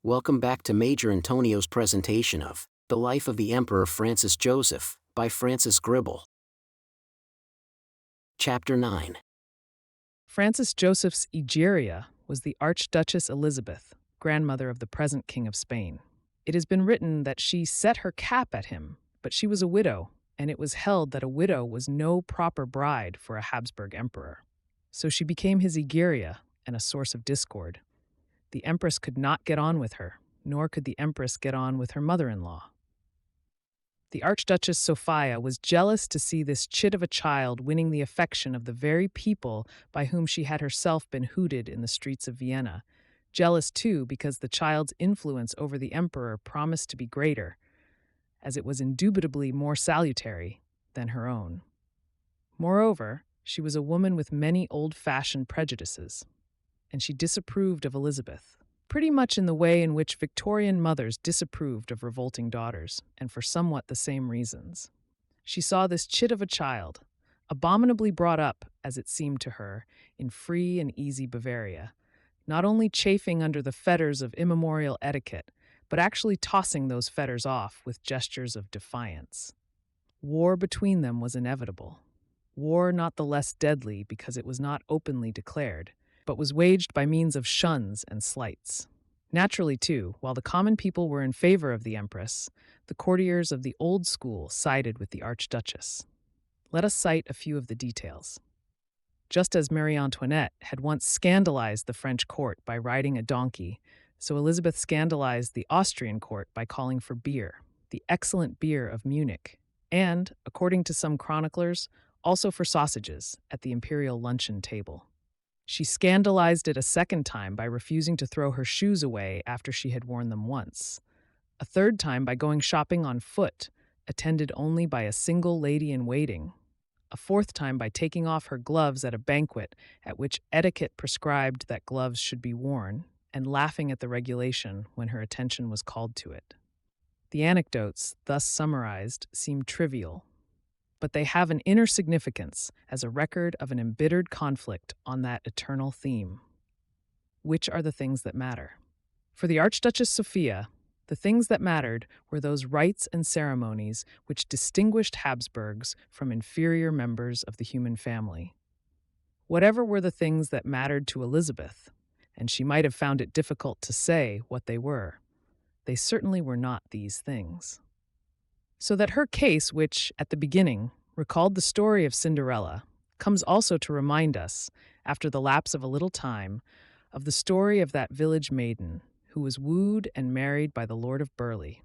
Welcome back to Major Intonio's presentation of The Life of the Emperor Francis Joseph by Francis Gribble. Chapter 9. Francis Joseph's Egeria was the Archduchess Elizabeth, grandmother of the present King of Spain. It has been written that she set her cap at him, but she was a widow, and it was held that a widow was no proper bride for a Habsburg emperor. So she became his Egeria and a source of discord. The empress could not get on with her, nor could the empress get on with her mother-in-law. The Archduchess Sophia was jealous to see this chit of a child winning the affection of the very people by whom she had herself been hooted in the streets of Vienna. Jealous, too, because the child's influence over the emperor promised to be greater, as it was indubitably more salutary than her own. Moreover, she was a woman with many old-fashioned prejudices, and she disapproved of Elizabeth, pretty much in the way in which Victorian mothers disapproved of revolting daughters, and for somewhat the same reasons. She saw this chit of a child, abominably brought up, as it seemed to her, in free and easy Bavaria, not only chafing under the fetters of immemorial etiquette, but actually tossing those fetters off with gestures of defiance. War between them was inevitable. War not the less deadly because it was not openly declared, but was waged by means of shuns and slights. Naturally, too, while the common people were in favor of the empress, the courtiers of the old school sided with the archduchess. Let us cite a few of the details. Just as Marie Antoinette had once scandalized the French court by riding a donkey, so Elizabeth scandalized the Austrian court by calling for beer, the excellent beer of Munich, and, according to some chroniclers, also for sausages at the imperial luncheon table. She scandalized it a second time by refusing to throw her shoes away after she had worn them once, a third time by going shopping on foot, attended only by a single lady-in-waiting, a fourth time by taking off her gloves at a banquet at which etiquette prescribed that gloves should be worn, and laughing at the regulation when her attention was called to it. The anecdotes, thus summarized, seem trivial, but they have an inner significance as a record of an embittered conflict on that eternal theme. Which are the things that matter? For the Archduchess Sophia, the things that mattered were those rites and ceremonies which distinguished Habsburgs from inferior members of the human family. Whatever were the things that mattered to Elizabeth, and she might have found it difficult to say what they were, they certainly were not these things. So that her case, which, at the beginning, recalled the story of Cinderella, comes also to remind us, after the lapse of a little time, of the story of that village maiden who was wooed and married by the Lord of Burleigh.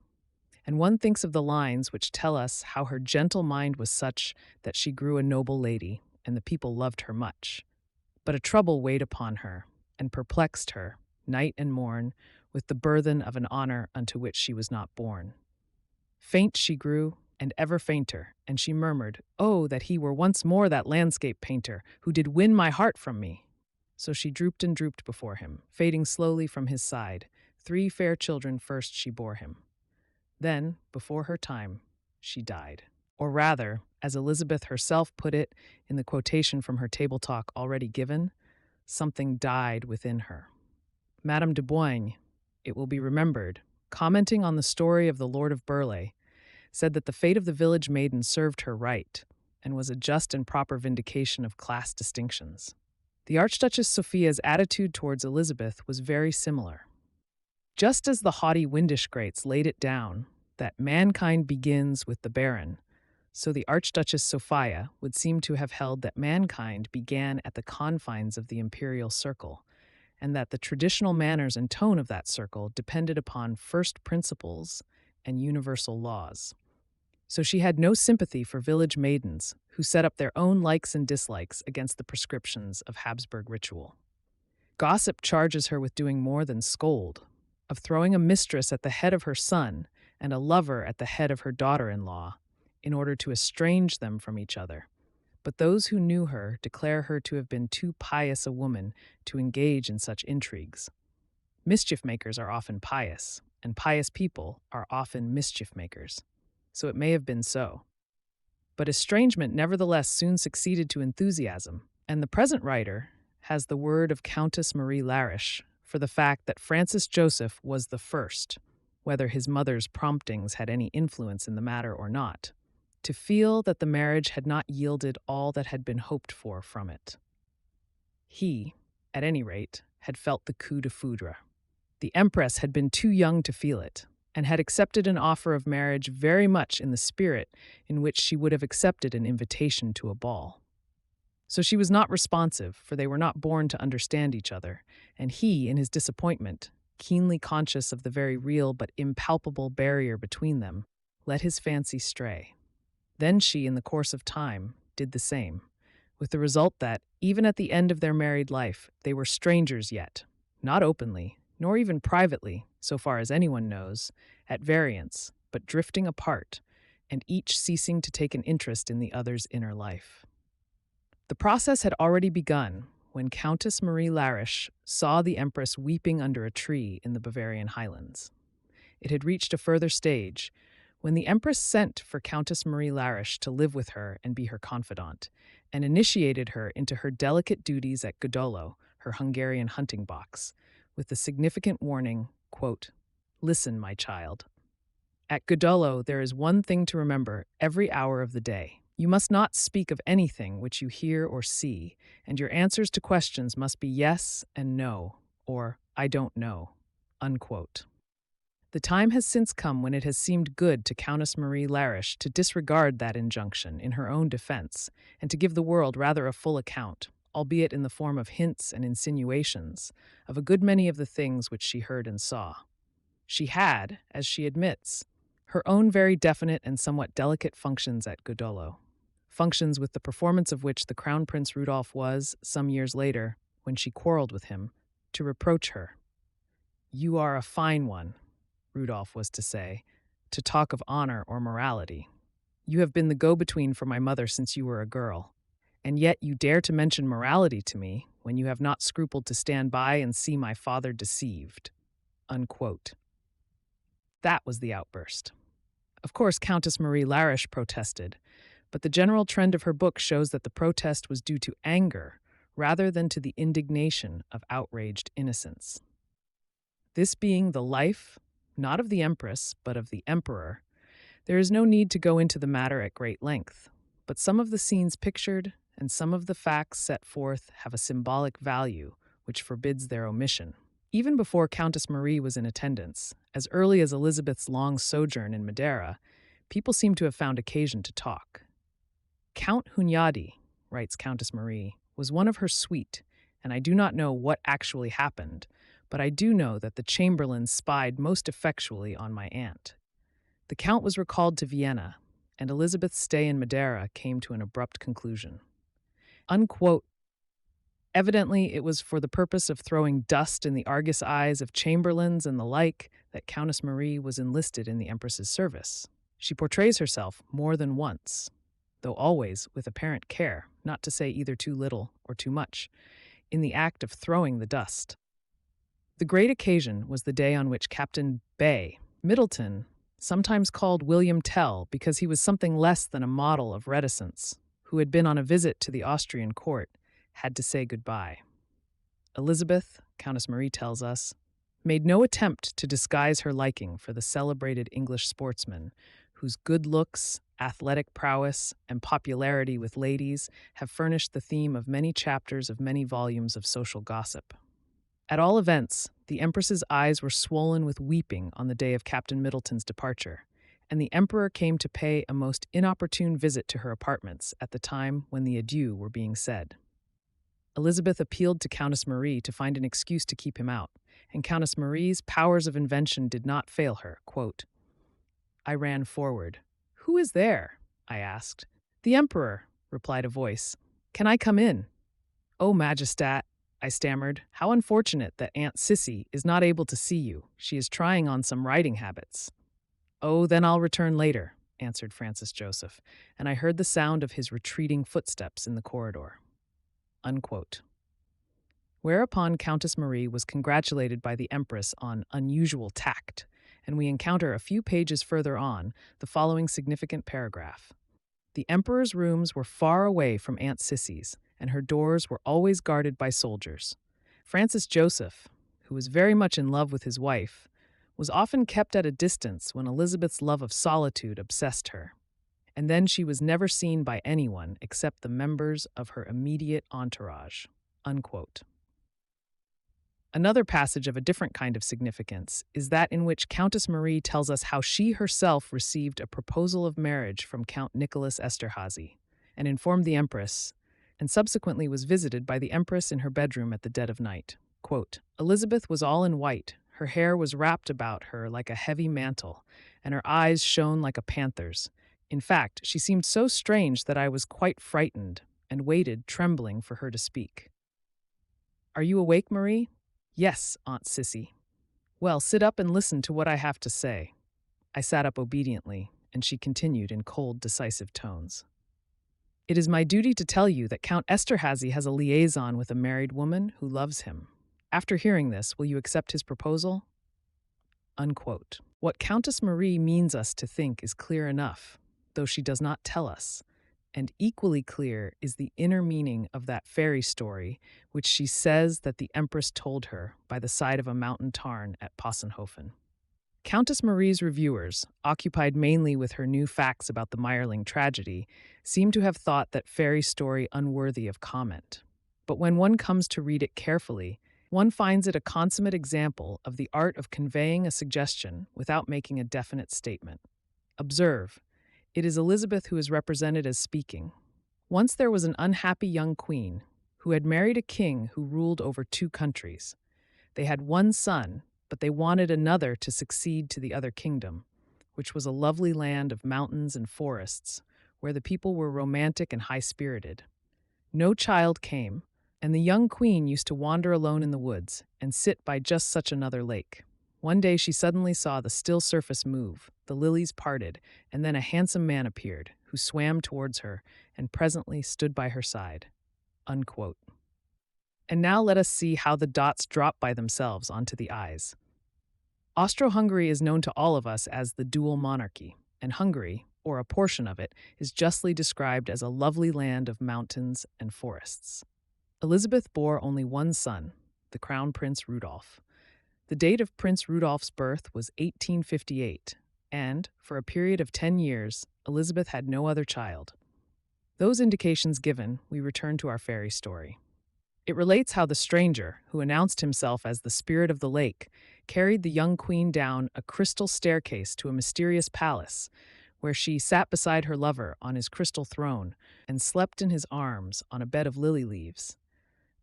And one thinks of the lines which tell us how her gentle mind was such that she grew a noble lady, and the people loved her much. But a trouble weighed upon her, and perplexed her, night and morn, with the burthen of an honor unto which she was not born. Faint she grew, and ever fainter, and she murmured, "Oh, that he were once more that landscape painter, who did win my heart from me!" So she drooped and drooped before him, fading slowly from his side. 3 fair children first she bore him. Then, before her time, she died. Or rather, as Elizabeth herself put it in the quotation from her table talk already given, something died within her. Madame de Boigne, it will be remembered, commenting on the story of the Lord of Burleigh, said that the fate of the village maiden served her right and was a just and proper vindication of class distinctions. The Archduchess Sophia's attitude towards Elizabeth was very similar. Just as the haughty Windishgrates laid it down that mankind begins with the baron, so the Archduchess Sophia would seem to have held that mankind began at the confines of the imperial circle, and that the traditional manners and tone of that circle depended upon first principles and universal laws. So she had no sympathy for village maidens who set up their own likes and dislikes against the prescriptions of Habsburg ritual. Gossip charges her with doing more than scold, of throwing a mistress at the head of her son and a lover at the head of her daughter-in-law, in order to estrange them from each other. But those who knew her declare her to have been too pious a woman to engage in such intrigues. Mischief-makers are often pious, and pious people are often mischief-makers. So it may have been so. But estrangement nevertheless soon succeeded to enthusiasm, and the present writer has the word of Countess Marie Lariche for the fact that Francis Joseph was the first, whether his mother's promptings had any influence in the matter or not, to feel that the marriage had not yielded all that had been hoped for from it. He, at any rate, had felt the coup de foudre. The Empress had been too young to feel it, and had accepted an offer of marriage very much in the spirit in which she would have accepted an invitation to a ball. So she was not responsive, for they were not born to understand each other, and he, in his disappointment, keenly conscious of the very real but impalpable barrier between them, let his fancy stray. Then she, in the course of time, did the same, with the result that, even at the end of their married life, they were strangers yet, not openly, nor even privately, so far as anyone knows, at variance, but drifting apart, and each ceasing to take an interest in the other's inner life. The process had already begun when Countess Marie Larisch saw the Empress weeping under a tree in the Bavarian highlands. It had reached a further stage when the Empress sent for Countess Marie Larisch to live with her and be her confidant, and initiated her into her delicate duties at Godolo, her Hungarian hunting box, with the significant warning, quote, "Listen, my child. At Godolo, there is one thing to remember every hour of the day. You must not speak of anything which you hear or see, and your answers to questions must be yes and no, or I don't know." Unquote. The time has since come when it has seemed good to Countess Marie Larisch to disregard that injunction in her own defense, and to give the world rather a full account, albeit in the form of hints and insinuations, of a good many of the things which she heard and saw. She had, as she admits, her own very definite and somewhat delicate functions at Godolo, functions with the performance of which the Crown Prince Rudolph was, some years later, when she quarreled with him, to reproach her. "You are a fine one," Rudolph was to say, "to talk of honor or morality. You have been the go-between for my mother since you were a girl, and yet you dare to mention morality to me when you have not scrupled to stand by and see my father deceived." Unquote. That was the outburst. Of course, Countess Marie Larisch protested, but the general trend of her book shows that the protest was due to anger rather than to the indignation of outraged innocence. This being the life, not of the Empress, but of the Emperor, there is no need to go into the matter at great length, but some of the scenes pictured and some of the facts set forth have a symbolic value which forbids their omission. Even before Countess Marie was in attendance, as early as Elizabeth's long sojourn in Madeira, people seem to have found occasion to talk. "Count Hunyadi," writes Countess Marie, "was one of her suite, and I do not know what actually happened, but I do know that the chamberlain spied most effectually on my aunt. The Count was recalled to Vienna, and Elizabeth's stay in Madeira came to an abrupt conclusion." Unquote. Evidently, it was for the purpose of throwing dust in the Argus eyes of chamberlains and the like that Countess Marie was enlisted in the Empress's service. She portrays herself more than once, though always with apparent care, not to say either too little or too much, in the act of throwing the dust. The great occasion was the day on which Captain Bay Middleton, sometimes called William Tell because he was something less than a model of reticence, who had been on a visit to the Austrian court, had to say goodbye. Elizabeth, Countess Marie tells us, made no attempt to disguise her liking for the celebrated English sportsman, whose good looks, athletic prowess, and popularity with ladies have furnished the theme of many chapters of many volumes of social gossip. At all events, the Empress's eyes were swollen with weeping on the day of Captain Middleton's departure, and the Emperor came to pay a most inopportune visit to her apartments at the time when the adieux were being said. Elizabeth appealed to Countess Marie to find an excuse to keep him out, and Countess Marie's powers of invention did not fail her. Quote, "I ran forward. 'Who is there?' I asked. 'The Emperor,' replied a voice. 'Can I come in?' 'Oh, Majestat,' I stammered, 'how unfortunate that Aunt Sisi is not able to see you. She is trying on some riding habits.' 'Oh, then I'll return later,' answered Francis Joseph, and I heard the sound of his retreating footsteps in the corridor." Unquote. Whereupon Countess Marie was congratulated by the Empress on unusual tact, and we encounter a few pages further on the following significant paragraph. "The Emperor's rooms were far away from Aunt Sisi's, and her doors were always guarded by soldiers. Francis Joseph, who who was very much in love with his wife, was often kept at a distance when Elizabeth's love of solitude obsessed her, and then she was never seen by anyone except the members of her immediate entourage." Unquote. Another passage of a different kind of significance is that in which Countess Marie tells us how she herself received a proposal of marriage from Count Nicholas Esterhazy and informed the Empress, and subsequently was visited by the Empress in her bedroom at the dead of night. Quote, "Elizabeth was all in white, her hair was wrapped about her like a heavy mantle, and her eyes shone like a panther's. In fact, she seemed so strange that I was quite frightened and waited, trembling, for her to speak." "Are you awake, Marie?" "Yes, Aunt Sisi." "Well, sit up and listen to what I have to say." I sat up obediently, and she continued in cold, decisive tones. "It is my duty to tell you that Count Esterhazy has a liaison with a married woman who loves him. After hearing this, will you accept his proposal?" Unquote. What Countess Marie means us to think is clear enough, though she does not tell us, and equally clear is the inner meaning of that fairy story which she says that the Empress told her by the side of a mountain tarn at Possenhofen. Countess Marie's reviewers, occupied mainly with her new facts about the Meyerling tragedy, seem to have thought that fairy story unworthy of comment. But when one comes to read it carefully, one finds it a consummate example of the art of conveying a suggestion without making a definite statement. Observe, it is Elizabeth who is represented as speaking. Once there was an unhappy young queen who had married a king who ruled over 2 countries. They had one son, but they wanted another to succeed to the other kingdom, which was a lovely land of mountains and forests, where the people were romantic and high-spirited. No child came, and the young queen used to wander alone in the woods and sit by just such another lake. One day she suddenly saw the still surface move, the lilies parted, and then a handsome man appeared, who swam towards her and presently stood by her side. Unquote. And now let us see how the dots drop by themselves onto the eyes. Austro-Hungary is known to all of us as the dual monarchy, and Hungary, or a portion of it, is justly described as a lovely land of mountains and forests. Elizabeth bore only one son, the Crown Prince Rudolph. The date of Prince Rudolph's birth was 1858, and, for a period of 10 years, Elizabeth had no other child. Those indications given, we return to our fairy story. It relates how the stranger, who announced himself as the spirit of the lake, carried the young queen down a crystal staircase to a mysterious palace, where she sat beside her lover on his crystal throne and slept in his arms on a bed of lily leaves,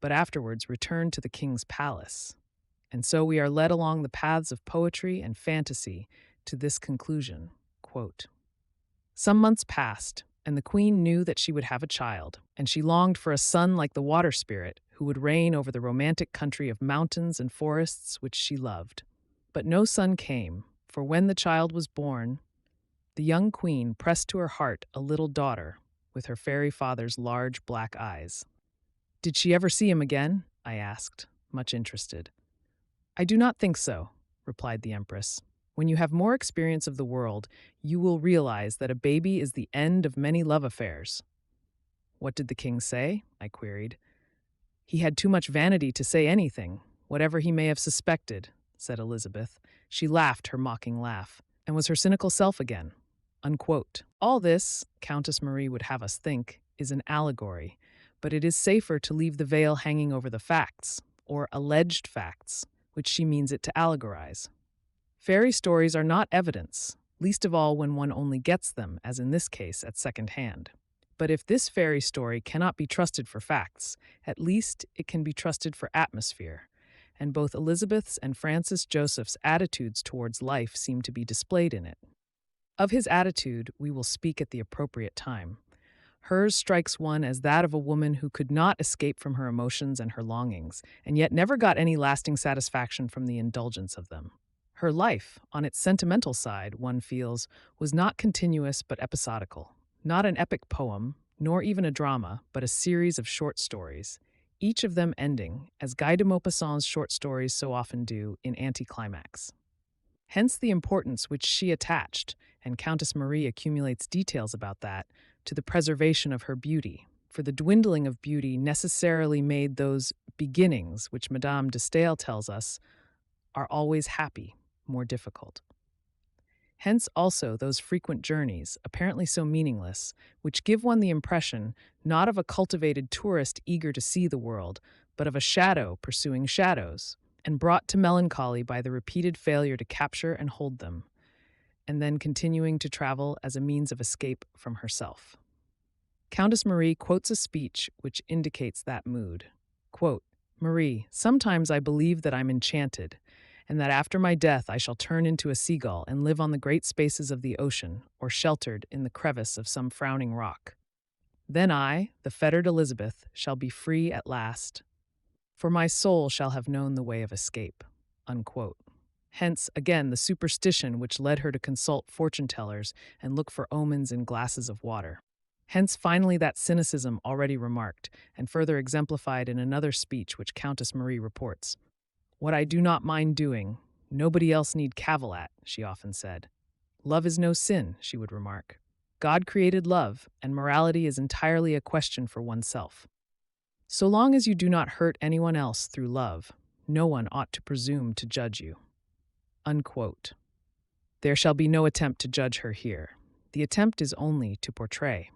but afterwards returned to the king's palace. And so we are led along the paths of poetry and fantasy to this conclusion. Quote, "Some months passed, and the queen knew that she would have a child, and she longed for a son like the water spirit who would reign over the romantic country of mountains and forests which she loved. But no son came, for when the child was born, the young queen pressed to her heart a little daughter with her fairy father's large black eyes." "Did she ever see him again?" I asked, much interested. "I do not think so," replied the Empress. "When you have more experience of the world, you will realize that a baby is the end of many love affairs." "What did the king say?" I queried. "He had too much vanity to say anything, whatever he may have suspected," said Elizabeth. She laughed her mocking laugh, and was her cynical self again. Unquote. All this, Countess Marie would have us think, is an allegory, but it is safer to leave the veil hanging over the facts, or alleged facts, which she means it to allegorize. Fairy stories are not evidence, least of all when one only gets them, as in this case, at second hand. But if this fairy story cannot be trusted for facts, at least it can be trusted for atmosphere, and both Elizabeth's and Francis Joseph's attitudes towards life seem to be displayed in it. Of his attitude, we will speak at the appropriate time. Hers strikes one as that of a woman who could not escape from her emotions and her longings, and yet never got any lasting satisfaction from the indulgence of them. Her life, on its sentimental side, one feels, was not continuous but episodical. Not an epic poem, nor even a drama, but a series of short stories, each of them ending, as Guy de Maupassant's short stories so often do, in anticlimax. Hence the importance which she attached, and Countess Marie accumulates details about that, to the preservation of her beauty, for the dwindling of beauty necessarily made those beginnings which Madame de Staël tells us are always happy, more difficult. Hence also those frequent journeys, apparently so meaningless, which give one the impression not of a cultivated tourist eager to see the world, but of a shadow pursuing shadows, and brought to melancholy by the repeated failure to capture and hold them, and then continuing to travel as a means of escape from herself. Countess Marie quotes a speech which indicates that mood. Quote, "Marie, sometimes I believe that I'm enchanted, and that after my death I shall turn into a seagull and live on the great spaces of the ocean, or sheltered in the crevice of some frowning rock. Then I, the fettered Elizabeth, shall be free at last, for my soul shall have known the way of escape." Unquote. Hence, again, the superstition which led her to consult fortune-tellers and look for omens in glasses of water. Hence, finally, that cynicism already remarked, and further exemplified in another speech which Countess Marie reports. "What I do not mind doing, nobody else need cavil at," she often said. "Love is no sin," she would remark. "God created love, and morality is entirely a question for oneself. So long as you do not hurt anyone else through love, no one ought to presume to judge you." Unquote. There shall be no attempt to judge her here. The attempt is only to portray.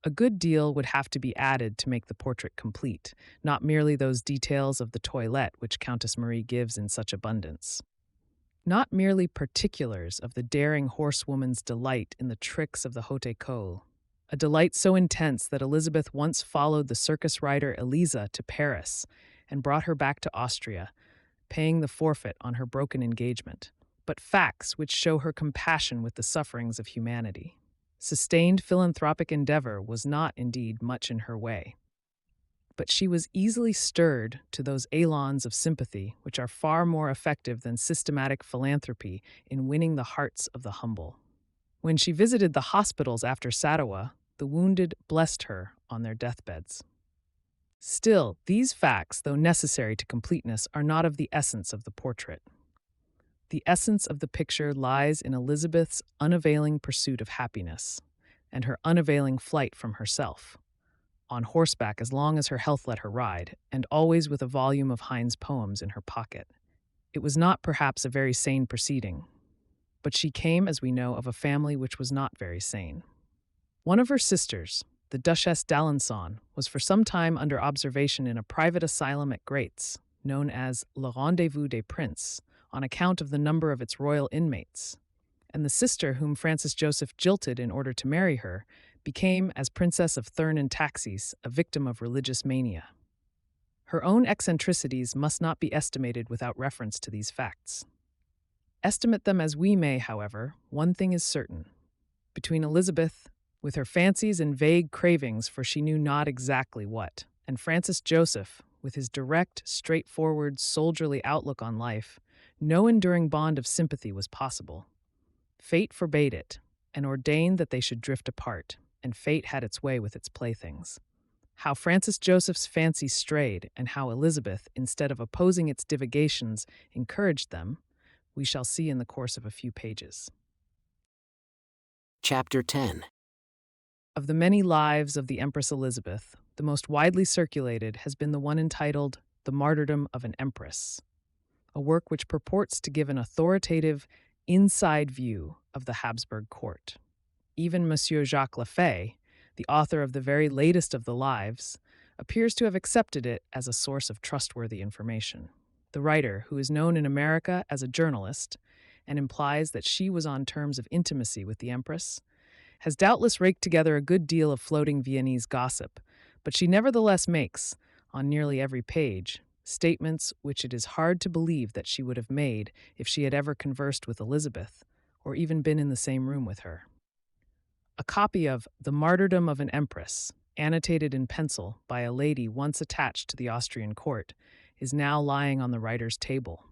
A good deal would have to be added to make the portrait complete, not merely those details of the toilette which Countess Marie gives in such abundance. Not merely particulars of the daring horsewoman's delight in the tricks of the haute école, a delight so intense that Elizabeth once followed the circus rider Elisa to Paris and brought her back to Austria, paying the forfeit on her broken engagement, but facts which show her compassion with the sufferings of humanity. Sustained philanthropic endeavor was not, indeed, much in her way. But she was easily stirred to those élans of sympathy which are far more effective than systematic philanthropy in winning the hearts of the humble. When she visited the hospitals after Sadowa, the wounded blessed her on their deathbeds. Still, these facts, though necessary to completeness, are not of the essence of the portrait. The essence of the picture lies in Elizabeth's unavailing pursuit of happiness and her unavailing flight from herself, on horseback as long as her health let her ride, and always with a volume of Heine's poems in her pocket. It was not perhaps a very sane proceeding, but she came, as we know, of a family which was not very sane. One of her sisters, the Duchesse d'Alençon, was for some time under observation in a private asylum at Gratz, known as Le Rendezvous des Princes, on account of the number of its royal inmates, and the sister whom Francis Joseph jilted in order to marry her became, as Princess of Thurn and Taxis, a victim of religious mania. Her own eccentricities must not be estimated without reference to these facts. Estimate them as we may, however, one thing is certain. Between Elizabeth, with her fancies and vague cravings for she knew not exactly what, and Francis Joseph, with his direct, straightforward, soldierly outlook on life, no enduring bond of sympathy was possible. Fate forbade it, and ordained that they should drift apart, and fate had its way with its playthings. How Francis Joseph's fancy strayed, and how Elizabeth, instead of opposing its divagations, encouraged them, we shall see in the course of a few pages. Chapter 10. Of the many lives of the Empress Elisabeth, the most widely circulated has been the one entitled The Martyrdom of an Empress, a work which purports to give an authoritative, inside view of the Habsburg court. Even Monsieur Jacques Lafay, the author of the very latest of the lives, appears to have accepted it as a source of trustworthy information. The writer, who is known in America as a journalist, and implies that she was on terms of intimacy with the Empress, has doubtless raked together a good deal of floating Viennese gossip, but she nevertheless makes, on nearly every page, statements which it is hard to believe that she would have made if she had ever conversed with Elizabeth, or even been in the same room with her. A copy of The Martyrdom of an Empress, annotated in pencil by a lady once attached to the Austrian court, is now lying on the writer's table.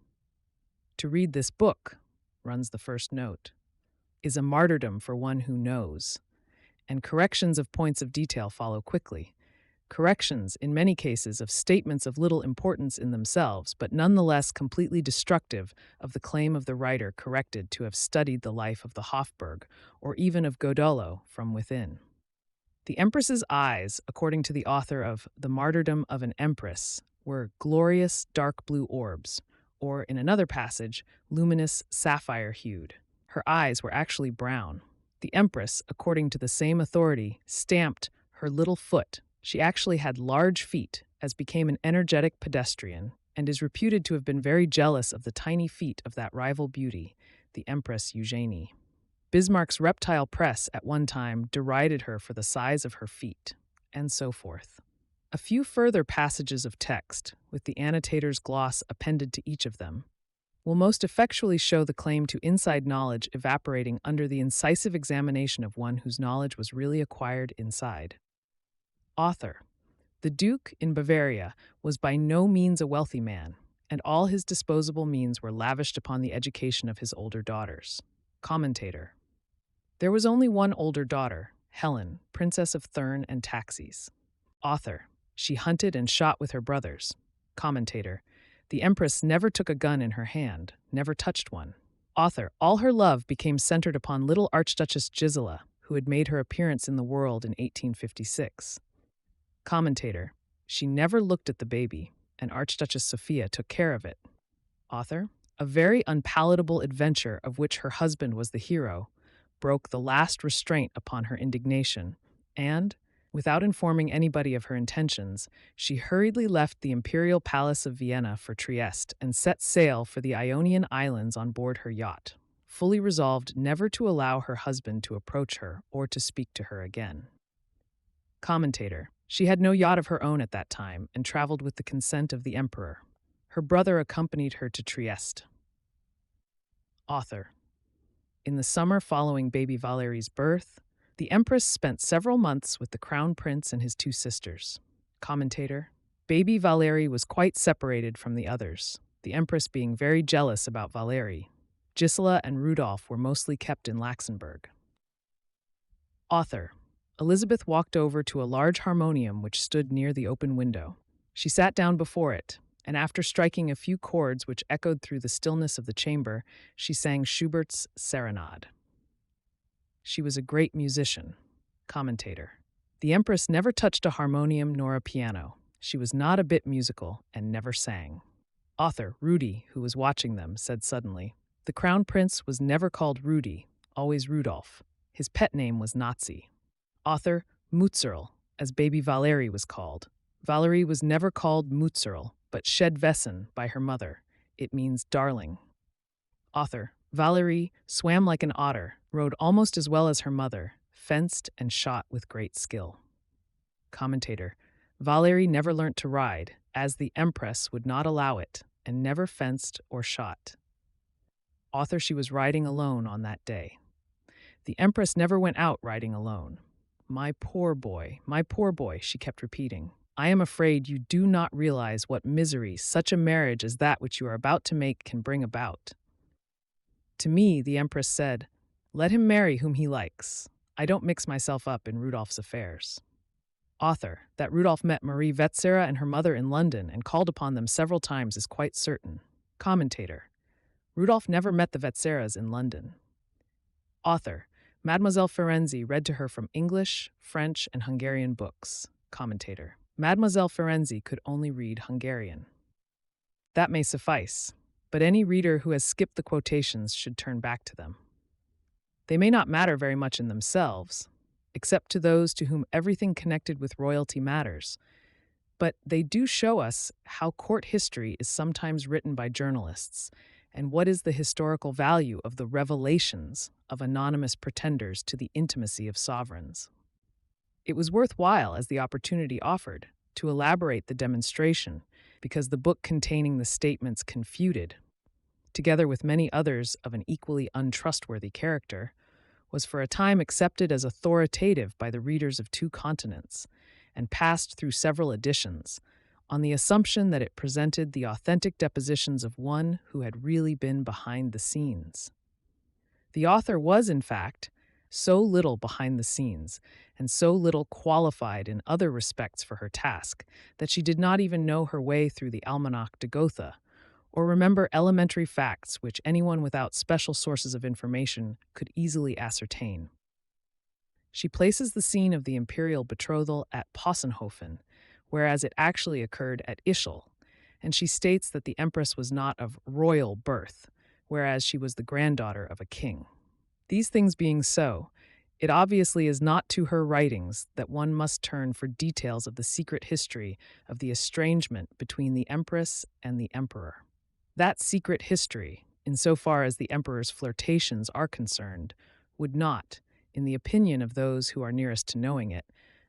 To read this book, runs the first note, is a martyrdom for one who knows, and corrections of points of detail follow quickly. Corrections, in many cases, of statements of little importance in themselves, but nonetheless completely destructive of the claim of the writer corrected to have studied the life of the Hofburg, or even of Godolo, from within. The Empress's eyes, according to the author of The Martyrdom of an Empress, were glorious dark blue orbs, or in another passage, luminous sapphire-hued. Her eyes were actually brown. The empress, according to the same authority, stamped her little foot. She actually had large feet, as became an energetic pedestrian, and is reputed to have been very jealous of the tiny feet of that rival beauty, the Empress Eugenie. Bismarck's reptile press at one time derided her for the size of her feet, and so forth. A few further passages of text, with the annotator's gloss appended to each of them, will most effectually show the claim to inside knowledge evaporating under the incisive examination of one whose knowledge was really acquired inside. Author. The Duke in Bavaria was by no means a wealthy man, and all his disposable means were lavished upon the education of his older daughters. Commentator. There was only one older daughter, Helen, Princess of Thurn and Taxis. Author. She hunted and shot with her brothers. Commentator. The Empress never took a gun in her hand, never touched one. Author. All her love became centered upon little Archduchess Gisela, who had made her appearance in the world in 1856. Commentator. She never looked at the baby, and Archduchess Sophia took care of it. Author. A very unpalatable adventure of which her husband was the hero broke the last restraint upon her indignation, and, without informing anybody of her intentions, she hurriedly left the imperial palace of Vienna for Trieste and set sail for the Ionian Islands on board her yacht, fully resolved never to allow her husband to approach her or to speak to her again. Commentator. She had no yacht of her own at that time and traveled with the consent of the emperor. Her brother accompanied her to Trieste. Author. In the summer following baby Valerie's birth, the Empress spent several months with the Crown Prince and his two sisters. Commentator. Baby Valerie was quite separated from the others, the Empress being very jealous about Valerie. Gisela and Rudolph were mostly kept in Luxembourg. Author. Elizabeth walked over to a large harmonium which stood near the open window. She sat down before it, and after striking a few chords which echoed through the stillness of the chamber, she sang Schubert's Serenade. She was a great musician. Commentator. The Empress never touched a harmonium nor a piano. She was not a bit musical and never sang. Author. Rudy, who was watching them, said suddenly, "The Crown Prince was never called Rudy, always Rudolph. His pet name was Nazi." Author. Mutzerl, as baby Valerie was called. Valerie was never called Mutzerl, but Schedwessen by her mother. It means darling. Author. Valerie swam like an otter, rode almost as well as her mother, fenced and shot with great skill. Commentator. Valerie never learnt to ride, as the Empress would not allow it, and never fenced or shot. Author. She was riding alone on that day. The Empress never went out riding alone. My poor boy, she kept repeating. I am afraid you do not realize what misery such a marriage as that which you are about to make can bring about. To me, the Empress said, let him marry whom he likes. I don't mix myself up in Rudolph's affairs. Author. That Rudolph met Marie Wetzera and her mother in London and called upon them several times is quite certain. Commentator. Rudolph never met the Wetzeras in London. Author. Mademoiselle Ferenczi read to her from English, French, and Hungarian books. Commentator. Mademoiselle Ferenczi could only read Hungarian. That may suffice, but any reader who has skipped the quotations should turn back to them. They may not matter very much in themselves, except to those to whom everything connected with royalty matters, but they do show us how court history is sometimes written by journalists, and what is the historical value of the revelations of anonymous pretenders to the intimacy of sovereigns. It was worthwhile, as the opportunity offered, to elaborate the demonstration, because the book containing the statements confuted, together with many others of an equally untrustworthy character, was for a time accepted as authoritative by the readers of two continents, and passed through several editions, on the assumption that it presented the authentic depositions of one who had really been behind the scenes. The author was, in fact, so little behind the scenes, and so little qualified in other respects for her task, that she did not even know her way through the Almanach de Gotha, or remember elementary facts which anyone without special sources of information could easily ascertain. She places the scene of the imperial betrothal at Possenhofen, whereas it actually occurred at Ischl, and she states that the empress was not of royal birth, whereas she was the granddaughter of a king. These things being so, it obviously is not to her writings that one must turn for details of the secret history of the estrangement between the empress and the emperor. That secret history, insofar as the emperor's flirtations are concerned, would not, in the opinion of those who are nearest to knowing it,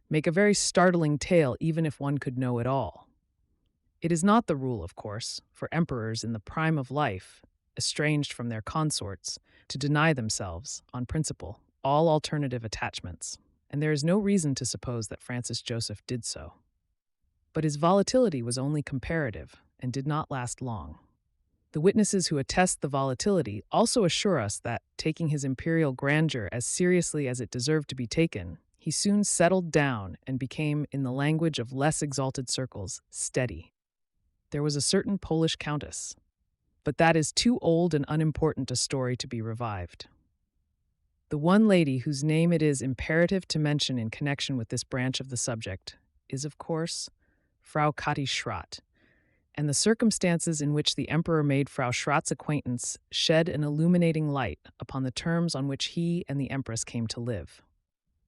make a very startling tale even if one could know it all. It is not the rule, of course, for emperors in the prime of life, estranged from their consorts, to deny themselves, on principle, all alternative attachments, and there is no reason to suppose that Francis Joseph did so. But his volatility was only comparative and did not last long. The witnesses who attest the volatility also assure us that, taking his imperial grandeur as seriously as it deserved to be taken, he soon settled down and became, in the language of less exalted circles, steady. There was a certain Polish countess, but that is too old and unimportant a story to be revived. The one lady whose name it is imperative to mention in connection with this branch of the subject is, of course, Frau Kathi Schratt, and the circumstances in which the emperor made Frau Schratt's acquaintance shed an illuminating light upon the terms on which he and the empress came to live.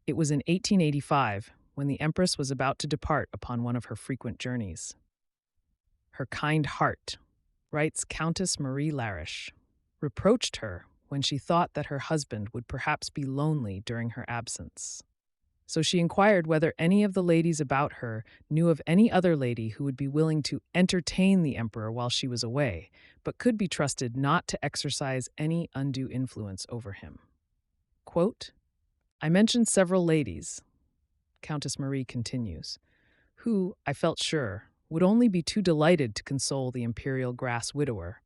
It was in 1885, when the empress was about to depart upon one of her frequent journeys. Her kind heart, writes Countess Marie Larisch, reproached her when she thought that her husband would perhaps be lonely during her absence. So she inquired whether any of the ladies about her knew of any other lady who would be willing to entertain the emperor while she was away, but could be trusted not to exercise any undue influence over him. Quote, I mentioned several ladies, Countess Marie continues, who, I felt sure, would only be too delighted to console the imperial grass widower.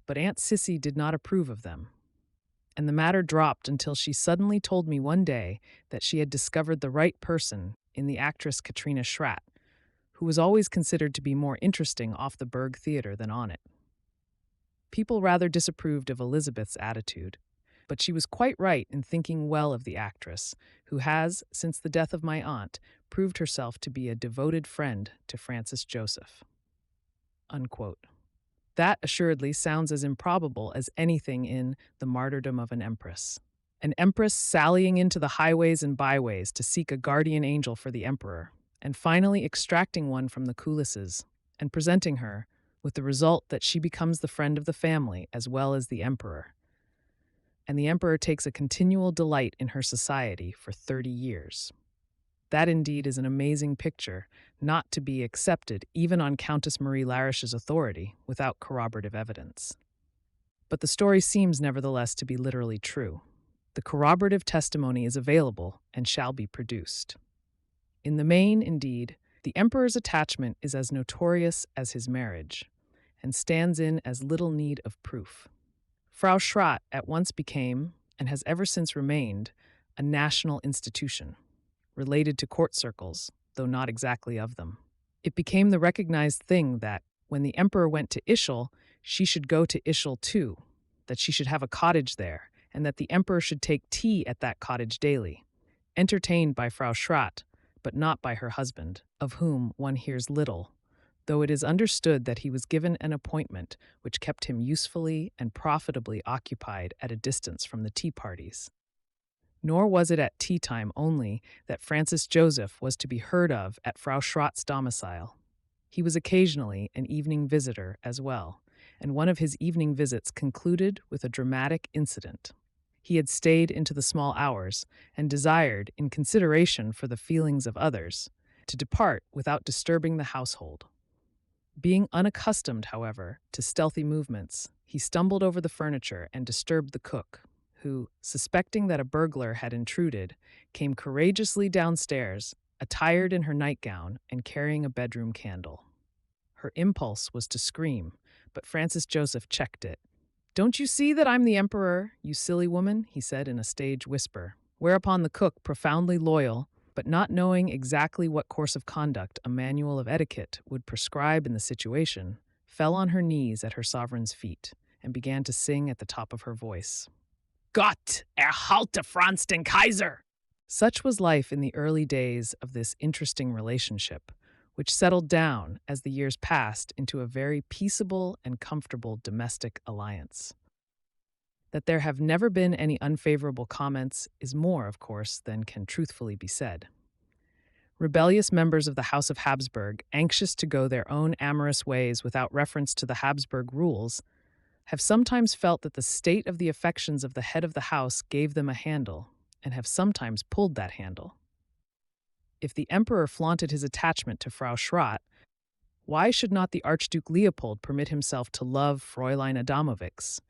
But Aunt Sisi did not approve of them, and the matter dropped until she suddenly told me one day that she had discovered the right person in the actress Katrina Schratt, who was always considered to be more interesting off the Burg Theater than on it. People rather disapproved of Elizabeth's attitude, but she was quite right in thinking well of the actress, who has, since the death of my aunt, proved herself to be a devoted friend to Francis Joseph. Unquote. That assuredly sounds as improbable as anything in The Martyrdom of an Empress. An empress sallying into the highways and byways to seek a guardian angel for the emperor, and finally extracting one from the coulisses and presenting her, with the result that she becomes the friend of the family as well as the emperor. And the emperor takes a continual delight in her society for 30 years. That indeed is an amazing picture, not to be accepted even on Countess Marie Larisch's authority without corroborative evidence. But the story seems nevertheless to be literally true. The corroborative testimony is available and shall be produced. In the main, indeed, the emperor's attachment is as notorious as his marriage, and stands in as little need of proof. Frau Schratt at once became, and has ever since remained, a national institution, related to court circles, though not exactly of them. It became the recognized thing that, when the emperor went to Ischl, she should go to Ischl too, that she should have a cottage there, and that the emperor should take tea at that cottage daily, entertained by Frau Schratt, but not by her husband, of whom one hears little, though it is understood that he was given an appointment which kept him usefully and profitably occupied at a distance from the tea parties. Nor was it at tea time only that Francis Joseph was to be heard of at Frau Schratt's domicile. He was occasionally an evening visitor as well, and one of his evening visits concluded with a dramatic incident. He had stayed into the small hours and desired, in consideration for the feelings of others, to depart without disturbing the household. Being unaccustomed, however, to stealthy movements, he stumbled over the furniture and disturbed the cook, who, suspecting that a burglar had intruded, came courageously downstairs, attired in her nightgown and carrying a bedroom candle. Her impulse was to scream, but Francis Joseph checked it. "Don't you see that I'm the emperor, you silly woman?" he said in a stage whisper, whereupon the cook, profoundly loyal, but not knowing exactly what course of conduct a manual of etiquette would prescribe in the situation, fell on her knees at her sovereign's feet and began to sing at the top of her voice. Gott erhalte Franz den Kaiser! Such was life in the early days of this interesting relationship, which settled down as the years passed into a very peaceable and comfortable domestic alliance. That there have never been any unfavorable comments is more, of course, than can truthfully be said. Rebellious members of the House of Habsburg, anxious to go their own amorous ways without reference to the Habsburg rules, have sometimes felt that the state of the affections of the head of the house gave them a handle, and have sometimes pulled that handle. If the emperor flaunted his attachment to Frau Schratt, why should not the Archduke Leopold permit himself to love Fräulein Adamovix,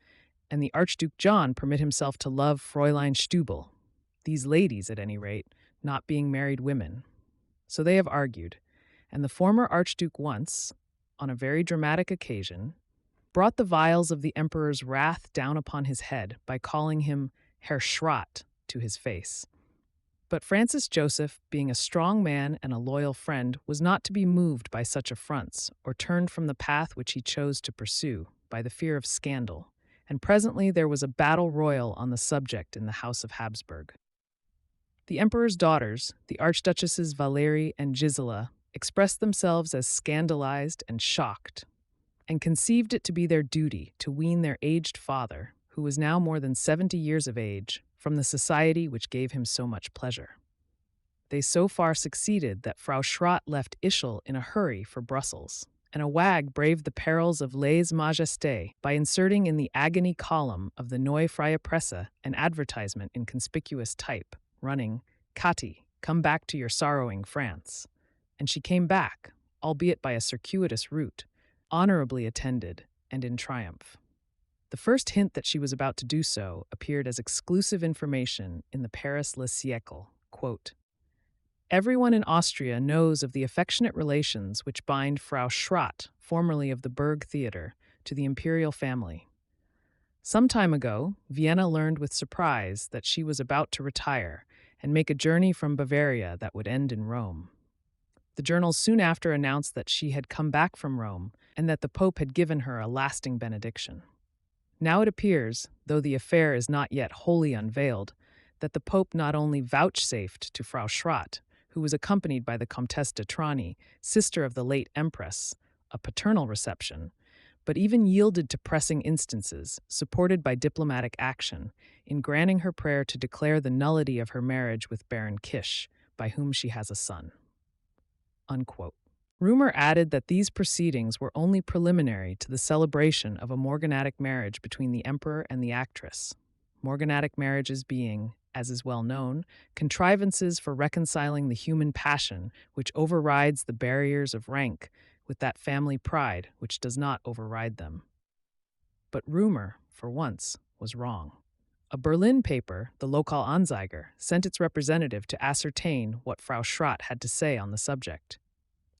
and the Archduke John permit himself to love Fräulein Stubel, these ladies, at any rate, not being married women? So they have argued, and the former Archduke once, on a very dramatic occasion, brought the vials of the emperor's wrath down upon his head by calling him Herr Schratt to his face. But Francis Joseph, being a strong man and a loyal friend, was not to be moved by such affronts or turned from the path which he chose to pursue by the fear of scandal, and presently there was a battle royal on the subject in the House of Habsburg. The emperor's daughters, the Archduchesses Valerie and Gisela, expressed themselves as scandalized and shocked, and conceived it to be their duty to wean their aged father, who was now more than 70 years of age, from the society which gave him so much pleasure. They so far succeeded that Frau Schratt left Ischl in a hurry for Brussels, and a wag braved the perils of lèse majesté by inserting in the agony column of the Neue Freie Presse an advertisement in conspicuous type, running, "Kathi, come back to your sorrowing France." And she came back, albeit by a circuitous route, honorably attended and in triumph. The first hint that she was about to do so appeared as exclusive information in the Paris Le Siècle. Quote, "Everyone in Austria knows of the affectionate relations which bind Frau Schratt, formerly of the Burg Theatre, to the Imperial family. Some time ago, Vienna learned with surprise that she was about to retire and make a journey from Bavaria that would end in Rome. The journals soon after announced that she had come back from Rome and that the Pope had given her a lasting benediction. Now it appears, though the affair is not yet wholly unveiled, that the Pope not only vouchsafed to Frau Schratt, who was accompanied by the Comtesse de Trani, sister of the late Empress, a paternal reception, but even yielded to pressing instances, supported by diplomatic action, in granting her prayer to declare the nullity of her marriage with Baron Kisch, by whom she has a son." Unquote. Rumor added that these proceedings were only preliminary to the celebration of a morganatic marriage between the emperor and the actress, morganatic marriages being, as is well known, contrivances for reconciling the human passion which overrides the barriers of rank with that family pride which does not override them. But rumor, for once, was wrong. A Berlin paper, the Lokal Anzeiger, sent its representative to ascertain what Frau Schratt had to say on the subject.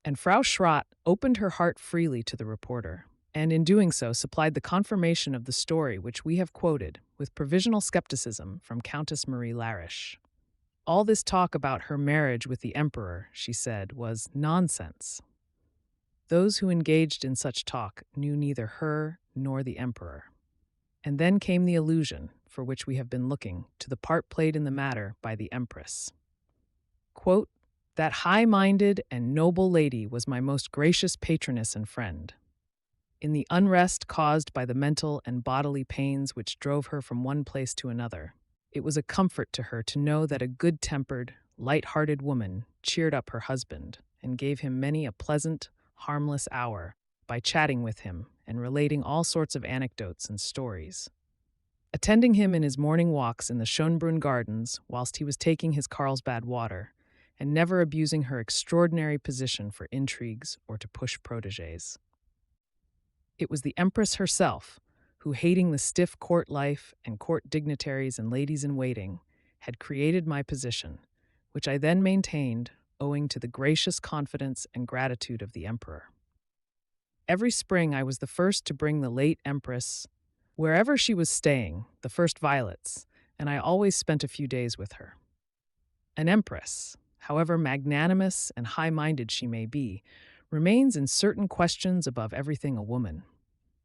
And Frau Schratt opened her heart freely to the reporter, and in doing so supplied the confirmation of the story which we have quoted, with provisional skepticism, from Countess Marie Larisch. All this talk about her marriage with the emperor, she said, was nonsense. Those who engaged in such talk knew neither her nor the emperor. And then came the allusion, for which we have been looking, to the part played in the matter by the Empress. Quote, "That high-minded and noble lady was my most gracious patroness and friend. In the unrest caused by the mental and bodily pains which drove her from one place to another, it was a comfort to her to know that a good-tempered, light-hearted woman cheered up her husband and gave him many a pleasant, harmless hour by chatting with him and relating all sorts of anecdotes and stories. Attending him in his morning walks in the Schönbrunn gardens whilst he was taking his Carlsbad water, and never abusing her extraordinary position for intrigues or to push protégés. It was the Empress herself who, hating the stiff court life and court dignitaries and ladies-in-waiting, had created my position, which I then maintained owing to the gracious confidence and gratitude of the Emperor. Every spring I was the first to bring the late Empress, wherever she was staying, the first violets, and I always spent a few days with her. An Empress, however magnanimous and high-minded she may be, remains in certain questions above everything a woman.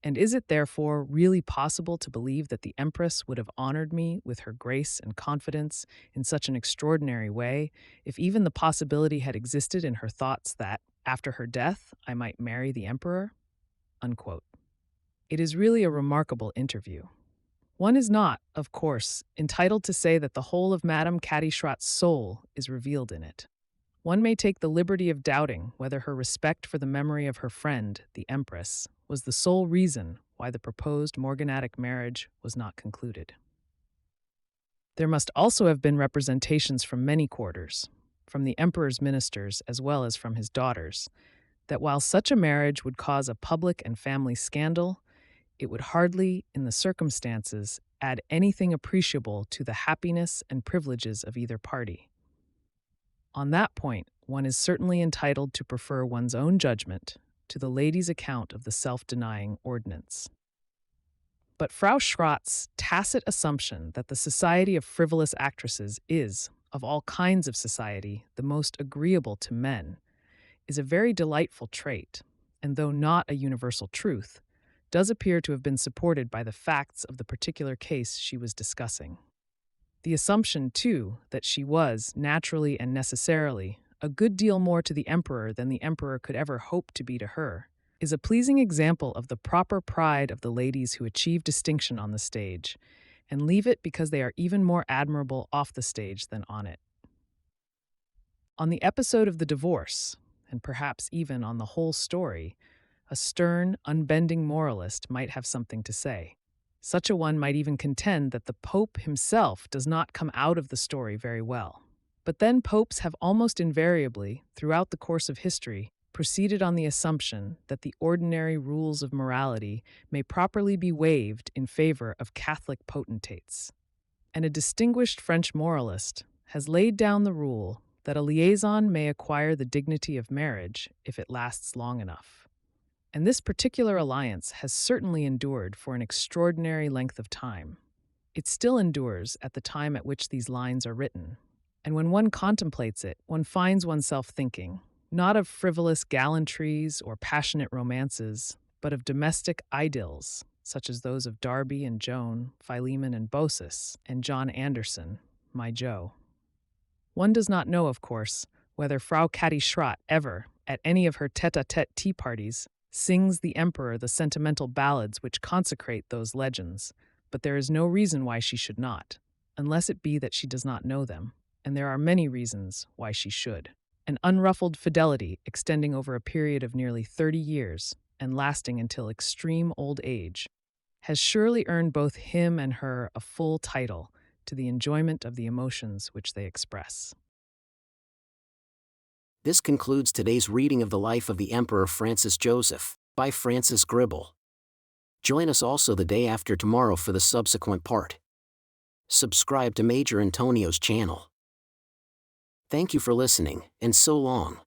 And is it, therefore, really possible to believe that the Empress would have honored me with her grace and confidence in such an extraordinary way, if even the possibility had existed in her thoughts that, After her death, I might marry the emperor, unquote. It is really a remarkable interview. One is not, of course, entitled to say that the whole of Madame Kadischrat's soul is revealed in it. One may take the liberty of doubting whether her respect for the memory of her friend, the Empress, was the sole reason why the proposed morganatic marriage was not concluded. There must also have been representations from many quarters, from the emperor's ministers as well as from his daughters, that while such a marriage would cause a public and family scandal, it would hardly, in the circumstances, add anything appreciable to the happiness and privileges of either party. On that point, one is certainly entitled to prefer one's own judgment to the lady's account of the self-denying ordinance. But Frau Schrott's tacit assumption that the society of frivolous actresses is, of all kinds of society, the most agreeable to men, is a very delightful trait, and though not a universal truth, does appear to have been supported by the facts of the particular case she was discussing. The assumption, too, that she was, naturally and necessarily, a good deal more to the emperor than the emperor could ever hope to be to her, is a pleasing example of the proper pride of the ladies who achieve distinction on the stage, and leave it because they are even more admirable off the stage than on it. On the episode of the divorce, and perhaps even on the whole story, a stern, unbending moralist might have something to say. Such a one might even contend that the Pope himself does not come out of the story very well. But then popes have almost invariably, throughout the course of history, proceeded on the assumption that the ordinary rules of morality may properly be waived in favor of Catholic potentates. And a distinguished French moralist has laid down the rule that a liaison may acquire the dignity of marriage if it lasts long enough. And this particular alliance has certainly endured for an extraordinary length of time. It still endures at the time at which these lines are written. And when one contemplates it, one finds oneself thinking, not of frivolous gallantries or passionate romances, but of domestic idylls, such as those of Darby and Joan, Philemon and Baucis, and John Anderson, my Joe. One does not know, of course, whether Frau Kadischrat ever, at any of her tête-à-tête tea parties, sings the emperor the sentimental ballads which consecrate those legends, but there is no reason why she should not, unless it be that she does not know them, and there are many reasons why she should. An unruffled fidelity extending over a period of nearly 30 years and lasting until extreme old age has surely earned both him and her a full title to the enjoyment of the emotions which they express. This concludes today's reading of the life of the Emperor Francis Joseph, by Francis Gribble. Join us also the day after tomorrow for the subsequent part. Subscribe to Major Intonio's channel. Thank you for listening, and so long.